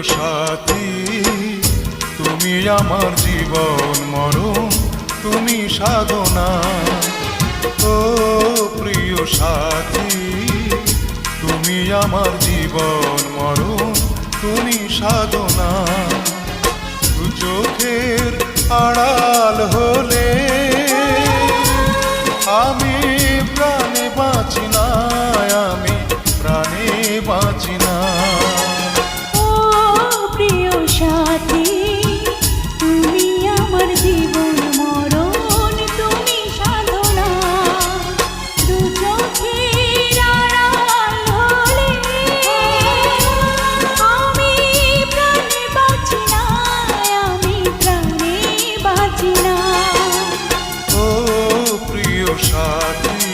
সাথী, তুমি আমার জীবন মরণ, তুমি সাধনা। ও প্রিয় সাথী, তুমি আমার জীবন মরণ, তুমি সাধনা। দু চোখের আড়াল হলে আমি প্রাণে বাঁচি না, আমি প্রাণে বাঁচি না।